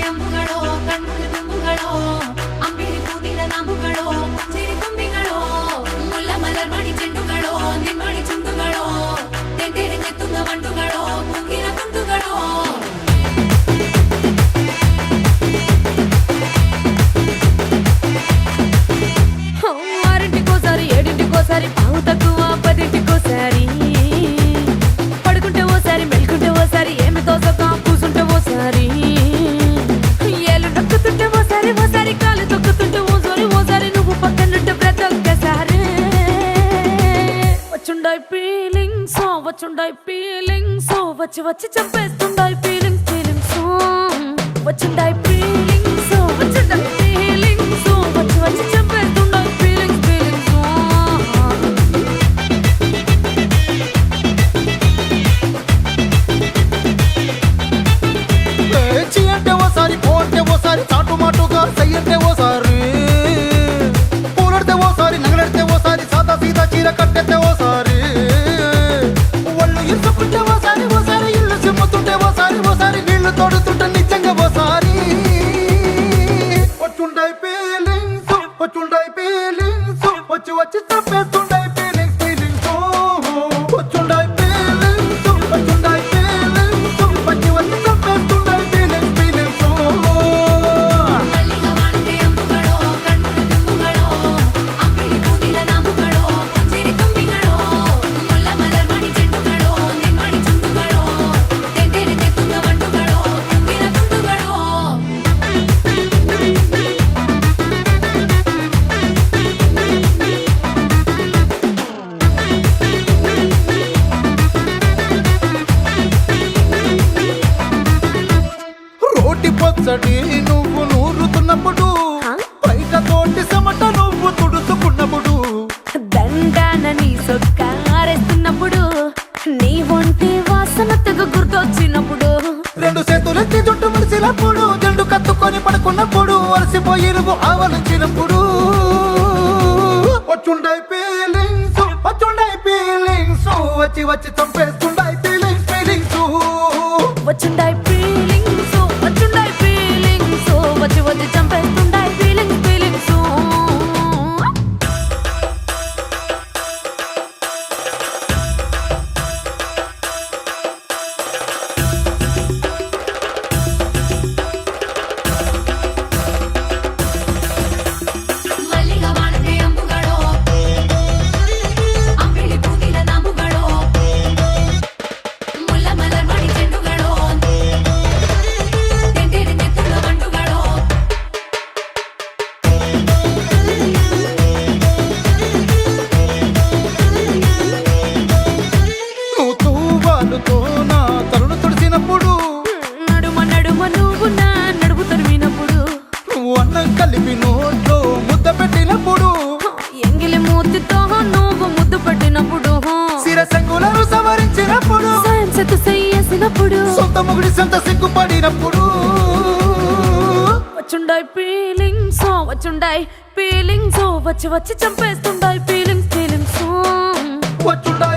ಅಂಬುಗಳೋ ಕಣ್ಮುಂದೆ ತುಂಬುಗಳೋ ಅಂಬಿಳಿ ಪೂವಿನ ನಾಮುಗಳೋ ಚಿರಿ ತುಂಬಿಗಳೋ ಮುಲ್ಲ ಮಲರ್ ಮಣಿ ಚೆಂಡುಗಳೋ ನಿಮ್ಮಣಿ ಚುಂಡುಗಳೋ ತೆಂಟೆಡೆಗೆ ತುಂಗ ಮಂಡುಗಳೋ ಮುಗಿನ ತುಂಡುಗಳೋ ఆరింటికోసారి ఏడింటికోసారి పావు తక్కువ పదింటికోసారి పడుకుంటే ఓసారి మెలుకుంటే ఓసారి ఏమి తోసక కూసుంటే ఓసారి ఏలు నొక్కుతుంటే ఓసారి ఓసారి కాలు తొక్కుతుంటే ఓసారి నువ్వు పక్కనుంటే ప్రతి ఒక్కసారి వచ్చుండాయి ఫీలింగ్స్ వచ్చి వచ్చి చంపేస్తుండాయి ఫీలింగ్స్ వచ్చుండాయి ఫీలింగ్స్ వచ్చుండాయి ఫీలింగ్స్ వచ్చి వచ్చి చంపేస్తుండాయి ఓసారి చాటు మాటుగా సయ్యంటే ఓసారి పూలడితే ఓసారి నగలడితే ఓసారి సాదా సీదా చీర కట్టెత్తే ఓసారి ఒళ్ళు ఇరుసుకుంటే ఓసారి ఇల్లు సిమ్ముతుంటే ఓసారి నీళ్లు తోడుతుంటే నిజంగా ఓసారి వచ్చుండాయి ఫీలింగ్స్ వచ్చి వచ్చి చంపేస్తుండాయి ఫీలింగ్స్ వచ్చుండాయి ఫీలింగ్స్ వచ్చి వచ్చి చంపేస్తుండాయి ఫీలింగ్స్ పొచ్చడి నువ్వు నూరుతున్నప్పుడు బయట తోటి సమట నువ్వు తుడుచుకున్నప్పుడు దండాన నీ సొక్కారేస్తున్నప్పుడు నీ ఒంటి వాసన తెగ గుర్తొచ్చినప్పుడు రెండు చేతులెత్తి జుట్టు ముడిసినప్పుడు జండు కత్తుకొని పడుకున్నప్పుడు అలసిపోయి నువ్వు ఆవలించినప్పుడు వచ్చుండాయి ఫీలింగ్స్ వచ్చి వచ్చి చంపేస్తుండాయి ఫీలింగ్స్ వచ్చుండాయి ఫీలింగ్స్ వచ్చి వచ్చి చంపేస్తుండాయి ఫీలింగ్స్ నా తరుణ తుడిసినప్పుడు నడుమ నువ్వు నా నడుము తరిమినప్పుడు నువ్వు అన్నం కలిపి నోట్లో ముద్ద పెట్టినప్పుడు ఎంగిలి మూతితో నువ్వు ముద్దు పెట్టినప్పుడు శిరసంగులను సవరించినప్పుడు సైన్సెతు చేసినప్పుడు సొంత ముగుడి సొంత సిగ్గుపడినప్పుడు వచ్చుండాయి ఫీలింగ్స్ వచ్చి వచ్చి చంపేస్తుండాయి ఫీలింగ్స్ వచ్చుండాయి